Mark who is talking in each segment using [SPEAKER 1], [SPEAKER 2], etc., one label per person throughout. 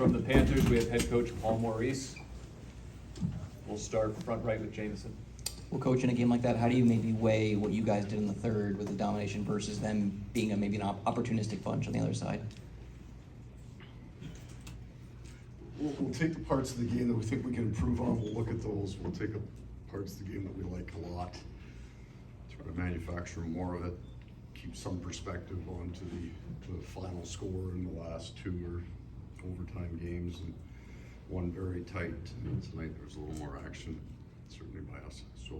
[SPEAKER 1] From the Panthers, we have head coach Paul Maurice. We'll start front right with Jameson.
[SPEAKER 2] Well, coach, in a game like that, how do you maybe weigh what you guys did in the third with the domination versus them being maybe an opportunistic bunch on the other side?
[SPEAKER 3] We'll take the parts of the game that we think we can improve on. We'll look at those. We'll take the parts of the game that we like a lot. Try to manufacture more of it. Keep some perspective onto the final score in the last two or overtime games, and one very tight. And tonight there's a little more action, certainly by us. So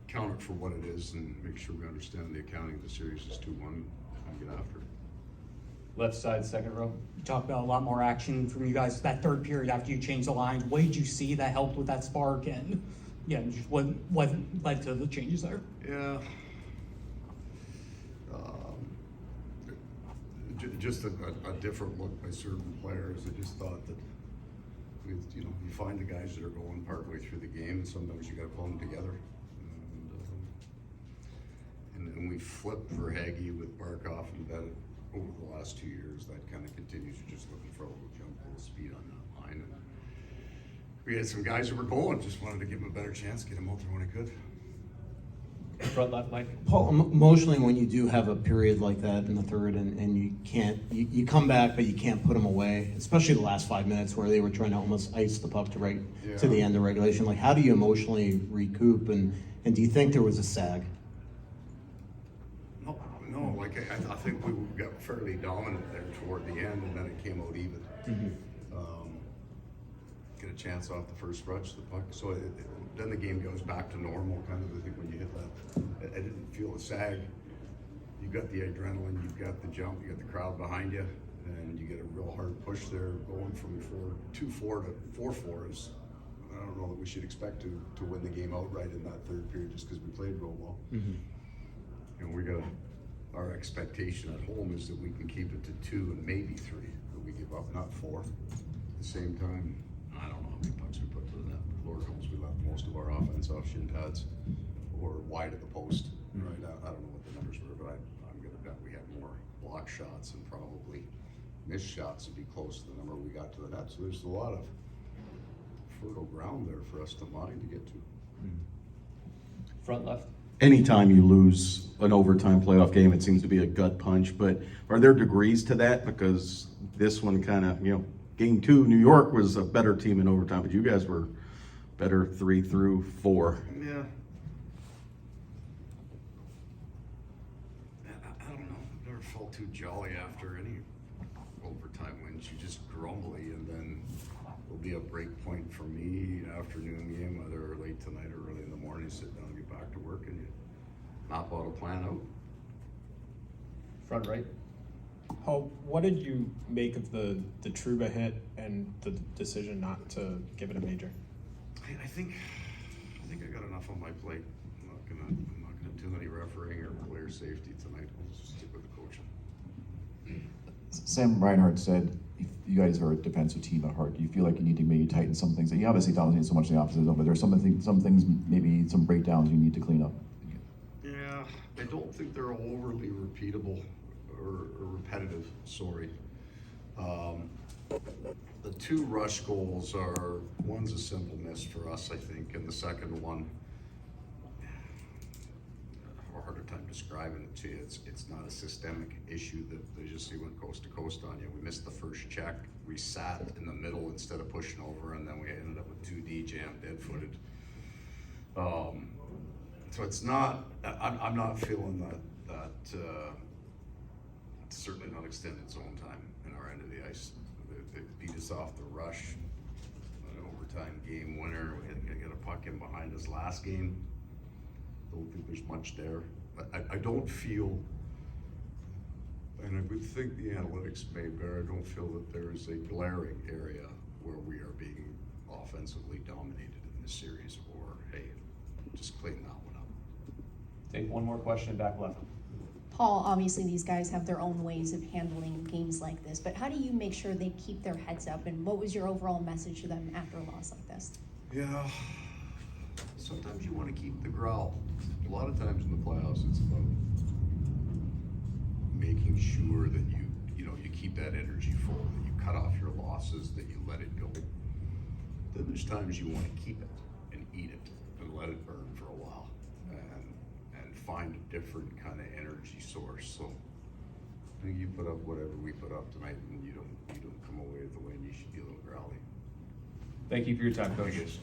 [SPEAKER 3] count it for what it is and make sure we understand the accounting of the series is 2-1 and get after it.
[SPEAKER 1] Left side, second row.
[SPEAKER 4] You talked about a lot more action from you guys that third period after you changed the line. What did you see that helped with that spark, and just what led to the changes there?
[SPEAKER 3] Yeah. Just a different look by certain players. I just thought that you find the guys that are going partway through the game, and sometimes you got to pull them together. And we flipped for Hagee with Barkov and Bennett over the last 2 years. That kind of continues. You're just looking for a little jump, a little speed on that line. And we had some guys that were going. Just wanted to give them a better chance, get them out there when I could.
[SPEAKER 1] Front left, Mike.
[SPEAKER 5] Paul, emotionally, when you do have a period like that in the third and you can't, you come back, but you can't put them away, especially the last 5 minutes where they were trying to almost ice the puck to the end of regulation. Like, how do you emotionally recoup, and do you think there was a sag?
[SPEAKER 3] No, like I think we got fairly dominant there toward the end, and then it came out even.
[SPEAKER 5] Mm-hmm.
[SPEAKER 3] Get a chance off the first rush, the puck. So then the game goes back to normal, kind of. I think when you hit that, I didn't feel a sag. You got the adrenaline, you've got the jump, you got the crowd behind you, and you get a real hard push there, going from 2-4 to 4-4 is. I don't know that we should expect to win the game outright in that third period just because we played real well.
[SPEAKER 5] Mm-hmm.
[SPEAKER 3] We got our expectation at home is that we can keep it to 2 and maybe 3, but we give up not 4. At the same time, I don't know how many pucks we put to the net. Lord knows we left most of our offense off shin pads or wide of the post. Right? I don't know what the numbers were, but I'm going to bet we had more block shots and probably missed shots to be close to the number we got to the net. So there's a lot of fertile ground there for us to mine to get to.
[SPEAKER 1] Front left.
[SPEAKER 6] Anytime you lose an overtime playoff game, it seems to be a gut punch, but are there degrees to that? Because this one kind of, game 2, New York was a better team in overtime, but you guys were better 3 through 4.
[SPEAKER 3] Yeah. I don't know. Never felt too jolly after any overtime wins. You just grumbly, and then there'll be a break point for me, an afternoon game, whether late tonight or early in the morning, sit down and get back to work, and you map out a plan out.
[SPEAKER 1] Front right.
[SPEAKER 7] Paul, what did you make of the Trouba hit and the decision not to give it a major?
[SPEAKER 3] I think I got enough on my plate. I'm not gonna do any refereeing or player safety tonight. I'll just stick with the coaching.
[SPEAKER 8] Sam Reinhart said, you guys are a defensive team at heart. Do you feel like you need to maybe tighten some things? You obviously dominate so much in the opposite zone, but there's some things, maybe some breakdowns you need to clean up.
[SPEAKER 3] Yeah, I don't think they're overly repeatable or repetitive, sorry. The 2 rush goals are, one's a simple miss for us, I think, and the second one, I have a harder time describing it to you. It's not a systemic issue that they just went coast to coast on you. We missed the first check. We sat in the middle instead of pushing over, and then we ended up with 2D jam, dead-footed. So it's not, I'm not feeling that it's certainly not extended zone time in our end of the ice. They beat us off the rush, an overtime game winner. We had to get a puck in behind us last game. Don't think there's much there. But I don't feel, and I would think the analytics may bear, I don't feel that there is a glaring area where we are being offensively dominated in this series, or hey, just clean that one up.
[SPEAKER 1] Take one more question, back left.
[SPEAKER 9] Paul, obviously these guys have their own ways of handling games like this, but how do you make sure they keep their heads up, and what was your overall message to them after a loss like this?
[SPEAKER 3] Yeah, sometimes you want to keep the growl. A lot of times in the playoffs, it's about making sure that you keep that energy full, that you cut off your losses, that you let it go. Then there's times you want to keep it and eat it and let it burn for a while and find a different kind of energy source. So I think you put up whatever we put up tonight, and you don't come away with the win. You should be a little growly.
[SPEAKER 1] Thank you for your time,
[SPEAKER 3] I
[SPEAKER 1] Coach.
[SPEAKER 3] guess.